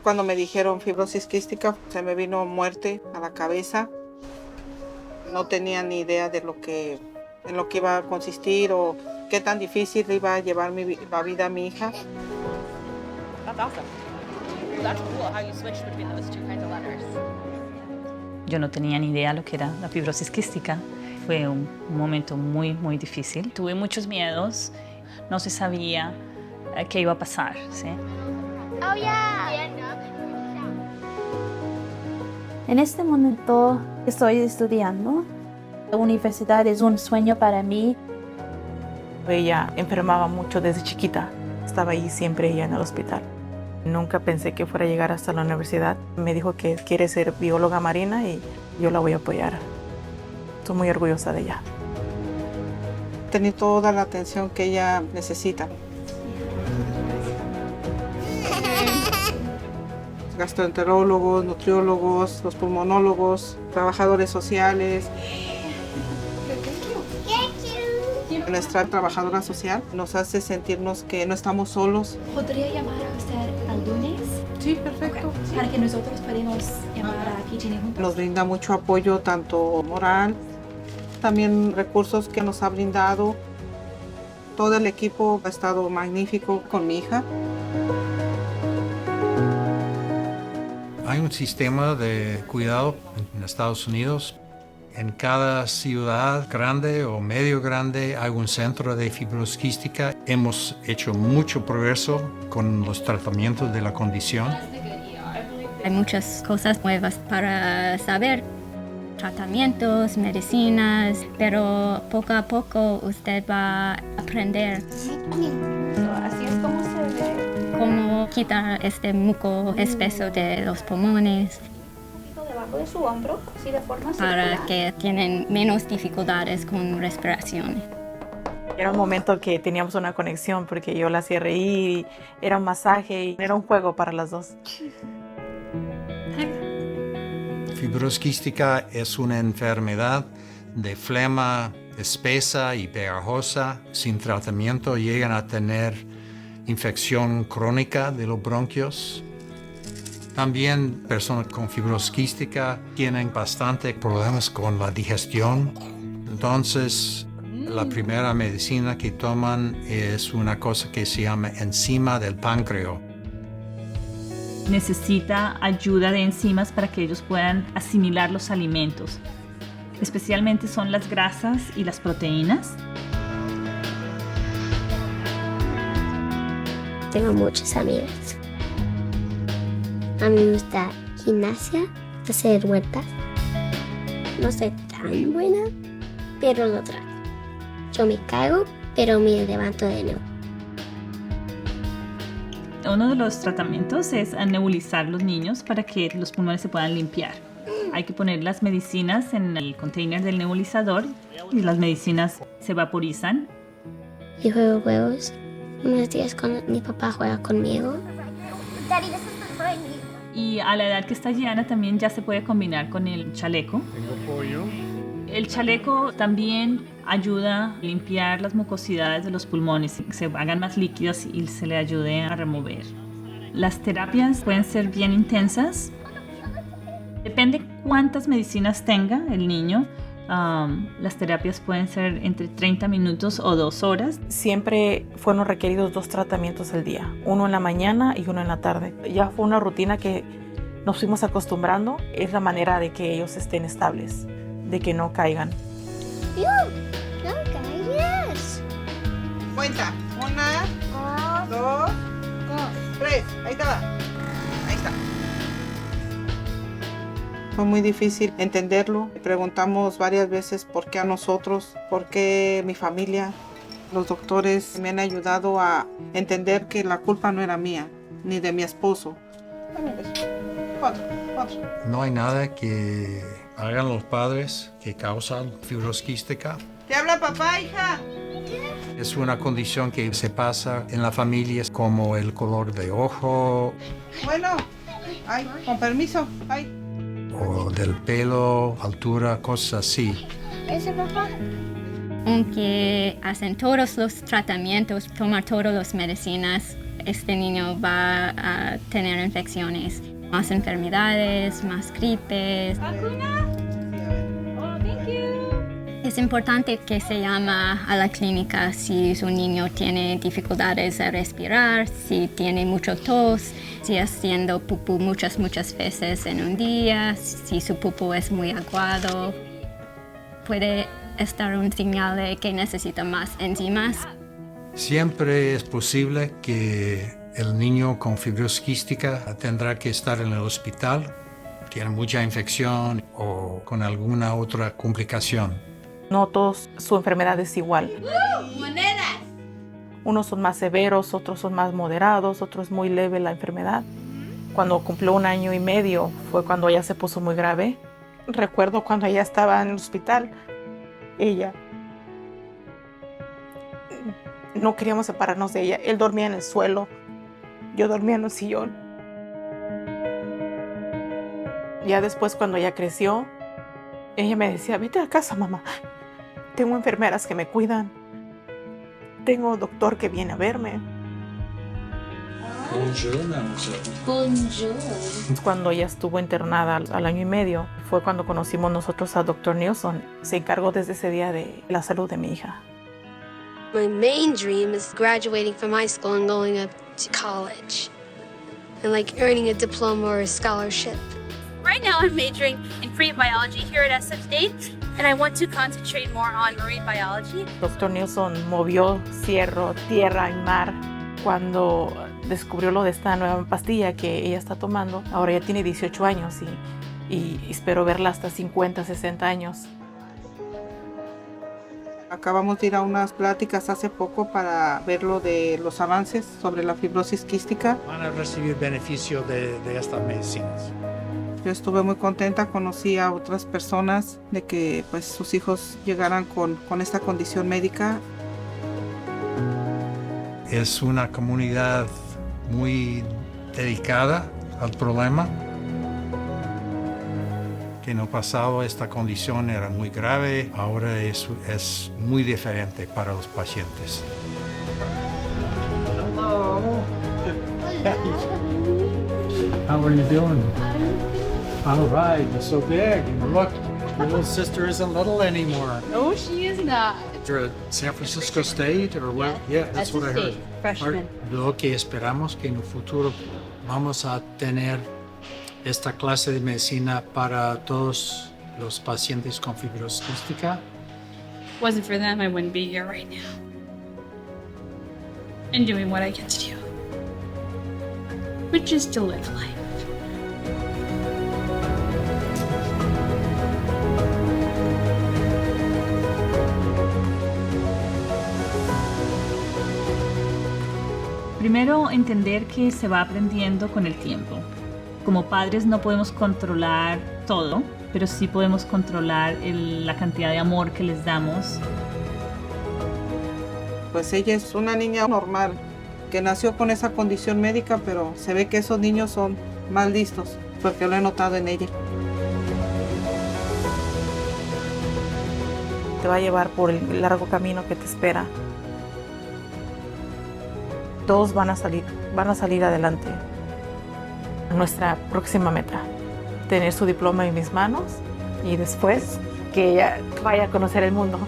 Cuando me dijeron fibrosis quística, se me vino muerte a la cabeza. No tenía ni idea de en lo que iba a consistir o qué tan difícil iba a llevar la vida a mi hija. That's awesome. That's cool how you switched between those two kinds of letters. Yo no tenía ni idea lo que era la fibrosis quística. Fue un momento muy, muy difícil. Tuve muchos miedos. No se sabía qué iba a pasar, ¿sí? Oh, yeah. En este momento estoy estudiando. La universidad es un sueño para mí. Ella enfermaba mucho desde chiquita. Estaba ahí siempre ella en el hospital. Nunca pensé que fuera a llegar hasta la universidad. Me dijo que quiere ser bióloga marina y yo la voy a apoyar. Estoy muy orgullosa de ella. Tenía toda la atención que ella necesita. Gastroenterólogos, nutriólogos, los pulmonólogos, trabajadores sociales. Nuestra trabajadora social nos hace sentirnos que no estamos solos. ¿Podría llamar a usted el lunes? Sí, perfecto. Okay. Para que nosotros podamos llamar a PG&E juntos. Nos brinda mucho apoyo, tanto moral, también recursos que nos ha brindado. Todo el equipo ha estado magnífico con mi hija. Hay un sistema de cuidado en Estados Unidos. En cada ciudad grande o medio grande hay un centro de fibrosis quística. Hemos hecho mucho progreso con los tratamientos de la condición. Hay muchas cosas nuevas para saber, tratamientos, medicinas, pero poco a poco usted va a aprender. Así es como se ve. Cómo quitar este muco espeso de los pulmones. Debajo de su hombro, así de forma para circular. que tienen menos dificultades con respiración. Era un momento que teníamos una conexión porque yo la hacía reír, y era un masaje y era un juego para las dos. Fibrosis quística es una enfermedad de flema espesa y pegajosa. Sin tratamiento llegan a tener infección crónica de los bronquios. También personas con fibrosis quística tienen bastante problemas con la digestión. Entonces, la primera medicina que toman es una cosa que se llama enzima del páncreas. Necesita ayuda de enzimas para que ellos puedan asimilar los alimentos. Especialmente son las grasas y las proteínas. Tengo muchos amigos. A mí me gusta gimnasia, hacer huertas. No soy tan buena, pero lo trato. Yo me caigo, pero me levanto de nuevo. Uno de los tratamientos es nebulizar los niños para que los pulmones se puedan limpiar. Hay que poner las medicinas en el container del nebulizador y las medicinas se vaporizan. Yo juego juegos. Unos días cuando mi papá juega conmigo. Y a la edad que está Gianna también ya se puede combinar con el chaleco. El chaleco también ayuda a limpiar las mucosidades de los pulmones, que se hagan más líquidos y se le ayude a remover. Las terapias pueden ser bien intensas. Depende cuántas medicinas tenga el niño. Las terapias pueden ser entre 30 minutos o 2 horas. Siempre fueron requeridos 2 tratamientos al día, uno en la mañana y uno en la tarde. Ya fue una rutina que nos fuimos acostumbrando. Es la manera de que ellos estén estables, de que no caigan. Cuenta. 1, 2, 3. Ahí te va. Ahí está. Fue muy difícil entenderlo. Preguntamos varias veces por qué a nosotros, por qué mi familia. Los doctores me han ayudado a entender que la culpa no era mía, ni de mi esposo. Cuatro. No hay nada que hagan los padres que causan fibrosis quística. ¿Te habla papá, hija? Es una condición que se pasa en la familia como el color de ojo Bueno, ay, con permiso. Ay. o del pelo, altura, cosas así. ¿Ese papá? Aunque hacen todos los tratamientos, tomar todas las medicinas, este niño va a tener infecciones, más enfermedades, más gripes. Es importante que se llame a la clínica si su niño tiene dificultades a respirar, si tiene mucho tos, si haciendo pupú muchas veces en un día, si su pupú es muy aguado. Puede estar un señal de que necesita más enzimas. Siempre es posible que el niño con fibrosis quística tendrá que estar en el hospital, tiene mucha infección o con alguna otra complicación. No todos su enfermedad es igual. Unos son más severos, otros son más moderados, otros muy leve la enfermedad. Cuando cumplió 1 año y medio fue cuando ella se puso muy grave. Recuerdo cuando ella estaba en el hospital, ella no queríamos separarnos de ella. Él dormía en el suelo, yo dormía en el sillón. Ya después, cuando ella creció, ella me decía, vete a casa, mamá. Tengo enfermeras que me cuidan. Tengo doctor que viene a verme. Cuando ella estuvo internada al año y medio, fue cuando conocimos nosotros al doctor Nilsson. Se encargó desde ese día de la salud de mi hija. My main dream is graduating from high school and going up to college. And earning a diploma or a scholarship. Right now I'm majoring in marine biology here at SF State, and I want to concentrate more on marine biology. Dr. Nilsson movió cielo, tierra y mar cuando descubrió lo de esta nueva pastilla que ella está tomando. Ahora ya tiene 18 años y espero verla hasta 50, 60 años. Acabamos de ir a unas pláticas hace poco para ver lo de los avances sobre la fibrosis quística. Van a recibir beneficio de estas medicinas. Yo estuve muy contenta, conocí a otras personas de que pues sus hijos llegaran con esta condición médica. Es una comunidad muy dedicada al problema. Que en el pasado esta condición era muy grave, ahora es muy diferente para los pacientes. Hello. How are you doing? All right, you're so big. And look, your little sister isn't little anymore. No, she is not. You're at San Francisco State or what? Yeah, that's what I heard. Freshman. Lo que esperamos que en el futuro vamos a tener esta clase de medicina para todos los pacientes con fibrosis quística. Wasn't for them, I wouldn't be here right now. And doing what I get to do, which is to live life. Primero, entender que se va aprendiendo con el tiempo. Como padres no podemos controlar todo, pero sí podemos controlar la cantidad de amor que les damos. Pues ella es una niña normal, que nació con esa condición médica, pero se ve que esos niños son más listos, porque lo he notado en ella. Te va a llevar por el largo camino que te espera. Todos van a salir adelante. Nuestra próxima meta, tener su diploma en mis manos y después que ella vaya a conocer el mundo.